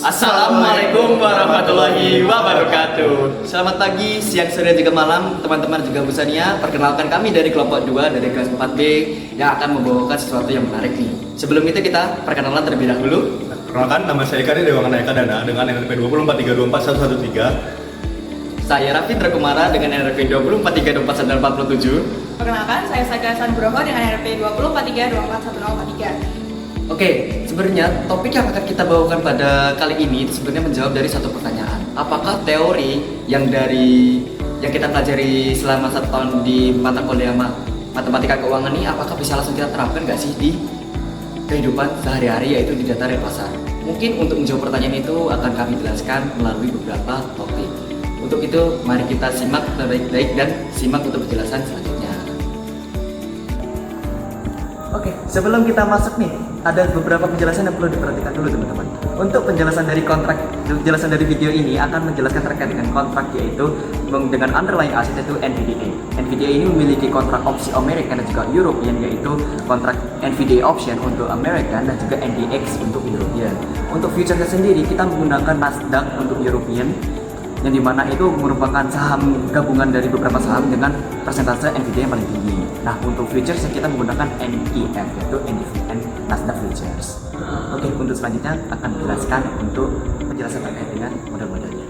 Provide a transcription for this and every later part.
Assalamualaikum warahmatullahi wabarakatuh. Selamat pagi, siang, sore, juga malam teman-teman juga Bu Sania. Perkenalkan kami dari kelompok 2 dari kelas 4B yang akan membawakan sesuatu yang menarik nih. Sebelum itu kita perkenalan terlebih dahulu. Perkenalkan, nama saya Eka Dewangan Eka Dana dengan NRP 204324113. Saya Raffi Trakumara dengan NRP 2432447. Perkenalkan, saya Saga Sangroho dengan NRP 243241043. Oke, sebenarnya topik yang akan kita bawakan pada kali ini sebenarnya menjawab dari satu pertanyaan. Apakah teori yang kita pelajari selama 1 tahun di mata kuliah matematika keuangan ini, apakah bisa langsung kita terapkan nggak sih di kehidupan sehari-hari, yaitu di data real pasar? Mungkin untuk menjawab pertanyaan itu akan kami jelaskan melalui beberapa topik. Untuk itu, mari kita simak terbaik-baik dan simak untuk penjelasan selanjutnya. Oke, sebelum kita masuk nih, ada beberapa penjelasan yang perlu diperhatikan dulu teman-teman. Untuk penjelasan dari video ini akan menjelaskan terkait dengan kontrak, yaitu dengan underlying aset itu NVDA. NVDA ini memiliki kontrak opsi American dan juga European, yaitu kontrak NVDA option untuk American dan juga NDX untuk European. Untuk future sendiri kita menggunakan Nasdaq untuk European, yang dimana itu merupakan saham gabungan dari beberapa saham dengan persentase NVDA yang paling tinggi. Nah, untuk futures kita menggunakan NEF, yaitu Nasdaq Futures. Oke, untuk selanjutnya akan menjelaskan untuk penjelasan terkait dengan model-modelnya.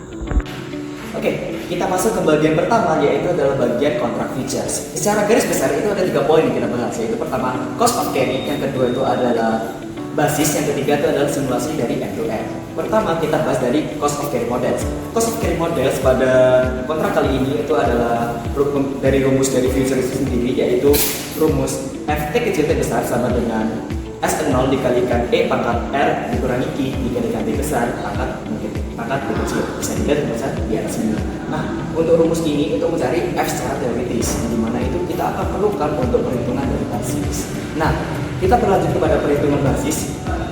Oke, kita masuk ke bagian pertama, yaitu adalah bagian kontrak futures. Secara garis besar itu ada 3 poin yang kita bahas, yaitu pertama cost of carry, yang kedua itu adalah basis, yang ketiga itu adalah simulasi dari end-to-end. Pertama kita bahas dari cost of carry models. Cost of carry models pada kontrak kali ini itu adalah dari rumus dari futures itu sendiri, yaitu rumus Ft kecil T besar sama dengan S0 dikalikan E pangkat R dikurangi Q dikalikan T besar pangkat T kecil. Bisa dilihat teman-teman di atas ini. Nah, untuk rumus ini untuk mencari F secara teoritis, di mana itu kita akan perlukan untuk perhitungan dari basis. Nah, kita berlanjut kepada perhitungan basis.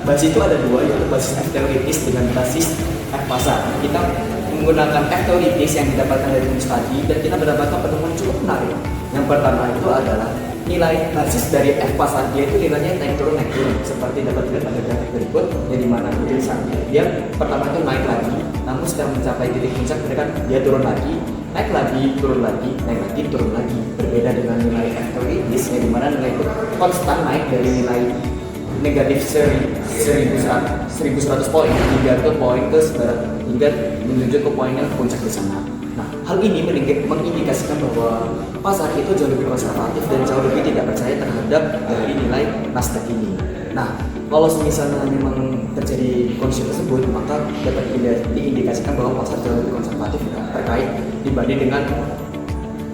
Basis itu ada 2, yaitu basis F teoritis dengan basis F pasar. Kita menggunakan F teoritis yang didapatkan dari rumus tadi, dan kita mendapatkan penemuan cukup menarik. Yang pertama itu adalah nilai basis dari F pasar, yaitu nilainya naik turun. Seperti dapat dilihat pada grafik berikut, yang dimana tulisannya dia pertama itu naik lagi, namun setelah mencapai titik puncak dia turun lagi, naik lagi, turun lagi, naik lagi, turun lagi. Berbeda dengan nilai F teoritis, yang dimana nilai itu konstan naik dari nilai negatif 1100 poin hingga ke poin hingga menuju ke poin yang puncak di sana. Nah, hal ini mengindikasikan bahwa pasar itu jauh lebih konservatif dan jauh lebih tidak percaya terhadap dari nilai Nasdaq ini. Nah, kalau misalnya memang terjadi kondisi tersebut, maka dapat diindikasikan bahwa pasar jauh lebih konservatif terkait dibanding dengan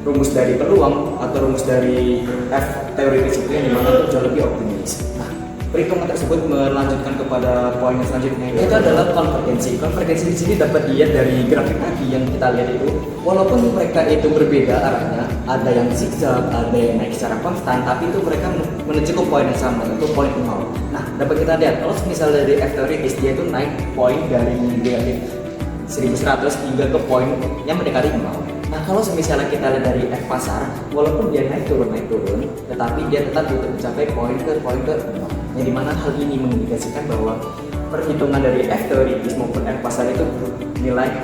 rumus dari peluang atau rumus dari F teoritis itu, yang dimana itu jauh lebih optimis. Nah, perhitungan tersebut melanjutkan kepada poin yang selanjutnya, itu adalah konvergensi. Konvergensi di sini dapat dilihat dari grafik tadi yang kita lihat itu, walaupun mereka itu berbeda arahnya, ada yang zigzag, ada yang naik secara konstan, tapi itu mereka menuju ke poin yang sama, yaitu poin 0. Nah, dapat kita lihat kalau misalnya dari F teoritis dia itu naik poin dari negatif 1100 hingga ke poin yang mendekati 0. Nah, kalau misalnya kita lihat dari F pasar, walaupun dia naik turun, tetapi dia tetap mencapai poin ke 0. Yang dimana hal ini mengindikasikan bahwa perhitungan dari F teoritis maupun F pasar itu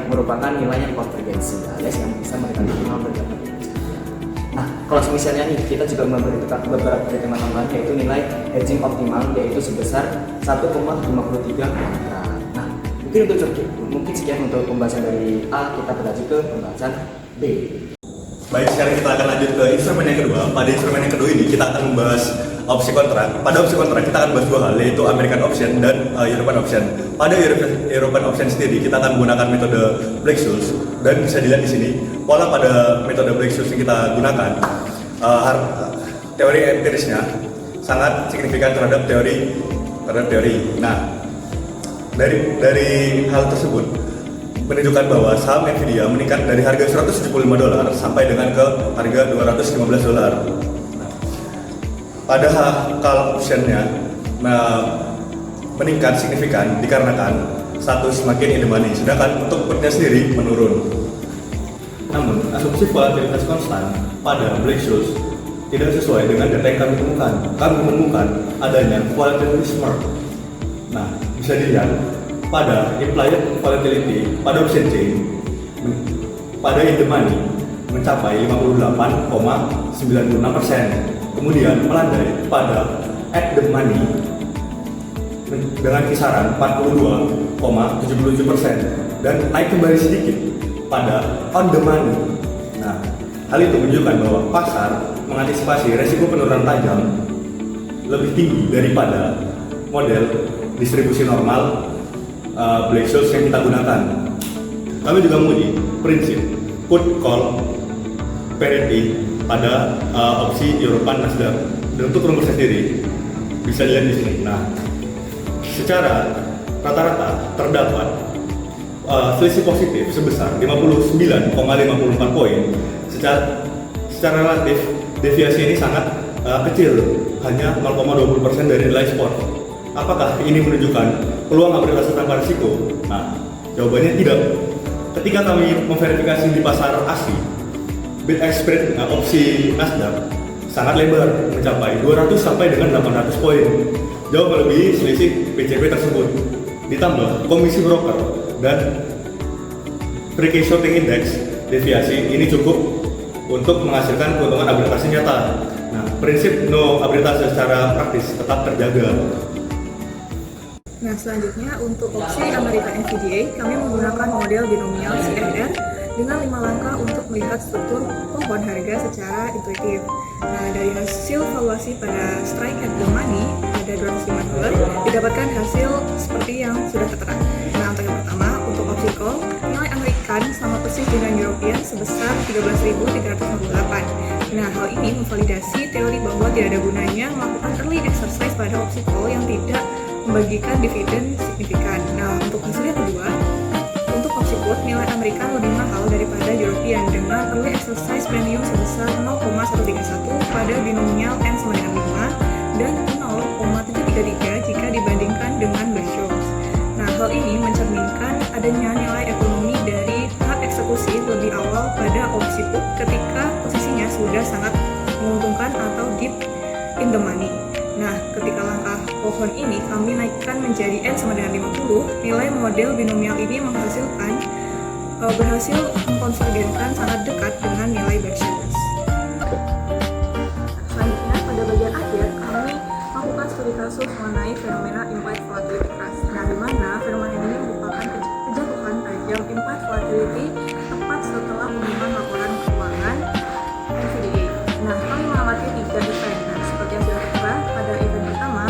merupakan nilai yang konvergensi, alias yang bisa mereka terima berdasarkan. Nah, kalau misalnya nih kita juga memberikan beberapa perhitungan tambahan, yaitu nilai hedging optimal, yaitu sebesar 1,53 kontra. Nah, mungkin sekian untuk pembahasan dari A. Kita berlanjut ke pembahasan B. Baik, sekarang kita akan lanjut ke instrumen yang kedua. Pada instrumen yang kedua ini kita akan membahas opsi kontrak. Pada opsi kontrak kita akan bahas 2 hal, yaitu American option dan European option. Pada European option sendiri kita akan menggunakan metode Black-Scholes, dan bisa dilihat di sini pola pada metode Black-Scholes yang kita gunakan. Teori empirisnya sangat signifikan terhadap teori. Nah, dari hal tersebut menunjukkan bahwa saham Nvidia meningkat dari harga $175 sampai dengan ke harga $215. Pada call optionnya meningkat signifikan dikarenakan satu semakin in the money, sedangkan untuk putnya sendiri menurun. Namun asumsi volatilitas konstan pada Black-Scholes tidak sesuai dengan data yang kami temukan. Kami menemukan adanya volatility smirk. Nah, bisa dilihat pada implied volatility pada option chain pada in the money mencapai 58,96%. Kemudian melandai pada at the money dengan kisaran 42,77% dan naik kembali sedikit pada on the money. Nah, hal itu menunjukkan bahwa pasar mengantisipasi resiko penurunan tajam lebih tinggi daripada model distribusi normal Black-Scholes yang kita gunakan. Kami juga menguji prinsip put call parity pada opsi European Nasdaq. Dan untuk rumusnya sendiri bisa dilihat di sini. Nah, secara rata-rata terdapat selisih positif sebesar 59,54 poin. Secara relatif deviasi ini sangat kecil, hanya 0,20% dari nilai spot. Apakah ini menunjukkan peluang arbitrase tanpa risiko? Nah, jawabannya tidak. Ketika kami memverifikasi di pasar asli, bid-ask spread opsi Nasdaq sangat lebar, mencapai 200 sampai dengan 800 poin, jauh melebihi selisih PCP tersebut. Ditambah komisi broker dan free cash shorting index deviasi ini cukup untuk menghasilkan keuntungan arbitrase nyata. Nah, prinsip no arbitrase secara praktis tetap terjaga. Nah, selanjutnya untuk opsi American NVDA, kami menggunakan model binomial CFR dengan 5 langkah untuk melihat struktur pohon harga secara intuitif. Nah, dari hasil valuasi pada strike at the money pada $205 didapatkan hasil seperti yang sudah tertera. Nah, untuk yang pertama, untuk opsi call, nilai American sama persis dengan European sebesar 13.358. Nah, hal ini memvalidasi teori bahwa tidak ada gunanya melakukan early exercise pada opsi call yang tidak membagikan dividen signifikan. Nah, untuk hasil yang kedua, untuk opsi put, nilai Amerika lebih mahal daripada European dengan early exercise premium sebesar 0,131 pada binomial N sama dengan 5 dan 0,733 jika dibandingkan dengan Black-Scholes. Nah, hal ini mencerminkan adanya nilai ekonomi dari hak eksekusi lebih awal pada opsi put ketika posisinya sudah sangat menguntungkan atau deep in the money. Nah, ketika langkah pohon ini kami naikkan menjadi N sama dengan 50, nilai model binomial ini berhasil mengkonvergenkan sangat dekat dengan nilai Black-Scholes. Selanjutnya, pada bagian akhir, kami melakukan studi kasus mengenai fenomena implied volatility crash. Nah, di mana fenomena ini merupakan kejatuhan tajam implied volatility tepat setelah pengumuman laporan keuangan NVDA. Nah, kami mengamati 3 event. Nah, seperti yang sudah tertera pada event pertama,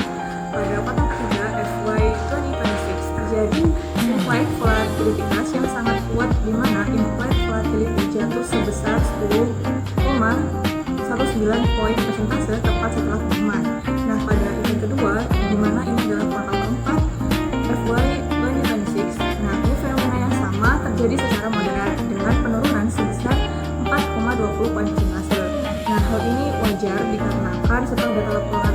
pada kuartal ketiga FY 2026 terjadi implied volatility crash yang sangat kuat, di mana implied volatility jatuh sebesar 10,19 poin persentase tepat setelah pengumuman. Nah, pada event kedua, di mana ini adalah kuartal keempat FY 2026, nah ini fenomena yang sama terjadi secara moderat dengan penurunan sebesar 4,20 poin persentase. Nah, hal ini wajar dikarenakan setelah data laporan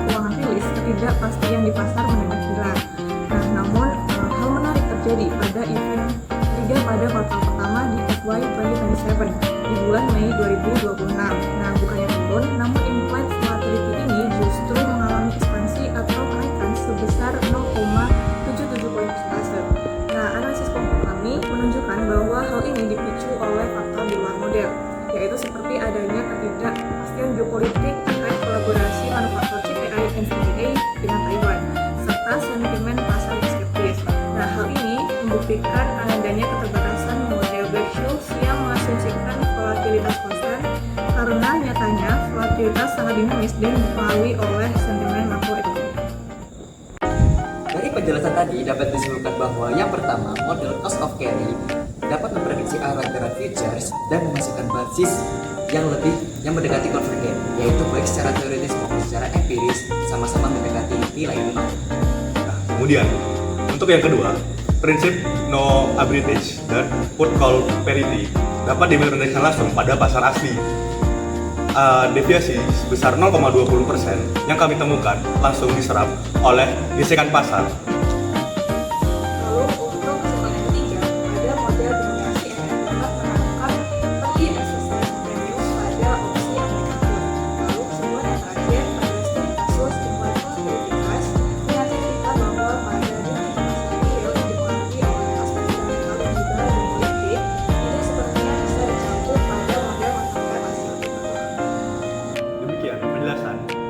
keuangan rilis, ketidakpastian di pasar mendadak hilang. Nah, namun hal menarik terjadi pada event ketiga pada kuartal pertama di FY 2027 di bulan Mei 2026. Nah, bukannya turun, namun implied volatility ini justru mengalami ekspansi atau kenaikan sebesar 0,77 poin persentase. Nah, analisis kelompok kami menunjukkan bahwa hal ini dipicu oleh faktor di luar model, yaitu seperti adanya ketidakpastian geopolitik terkait kolaborasi manufaktur chip AI NVDA dengan Taiwan, serta sentimen pasar yang skeptis. Nah, hal ini membuktikan adanya keterbatasan model Black-Scholes yang mengasumsikan volatilitas konstan, karena nyatanya volatilitas sangat dinamis dan dipengaruhi oleh sentimen makroekonomi. Dari penjelasan tadi dapat disimpulkan bahwa yang pertama, model cost of carry dapat memprediksi arah gerak futures dan menghasilkan basis yang mendekati konvergen, yaitu baik secara teoritis maupun secara empiris sama-sama mendekati nilai minimal. Nah, kemudian untuk yang kedua, prinsip no arbitrage dan put call parity dapat diimplementasikan langsung pada pasar asli. Deviasi sebesar 0,20% yang kami temukan langsung diserap oleh gesekan pasar. Lalu untuk kesimpulan yang ketiga, pada model dominasi yang dapat menangkap early exercise premium pada opsi American Put. Lalu kesimpulan yang terakhir, pada studi kasus implied volatility crash meyakinkan kita bahwa pada detik pasar real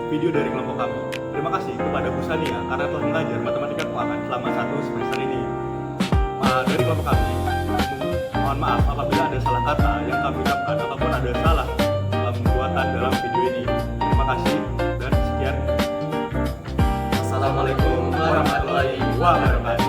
video dari kelompok kami. Terima kasih kepada Bu Sania karena telah mengajar matematika keuangan selama 1 semester ini. Dari kelompok kami, mohon maaf apabila ada salah kata yang kami ucapkan ataupun ada salah pembuatan dalam video ini. Terima kasih dan sekian. Assalamualaikum warahmatullahi wabarakatuh.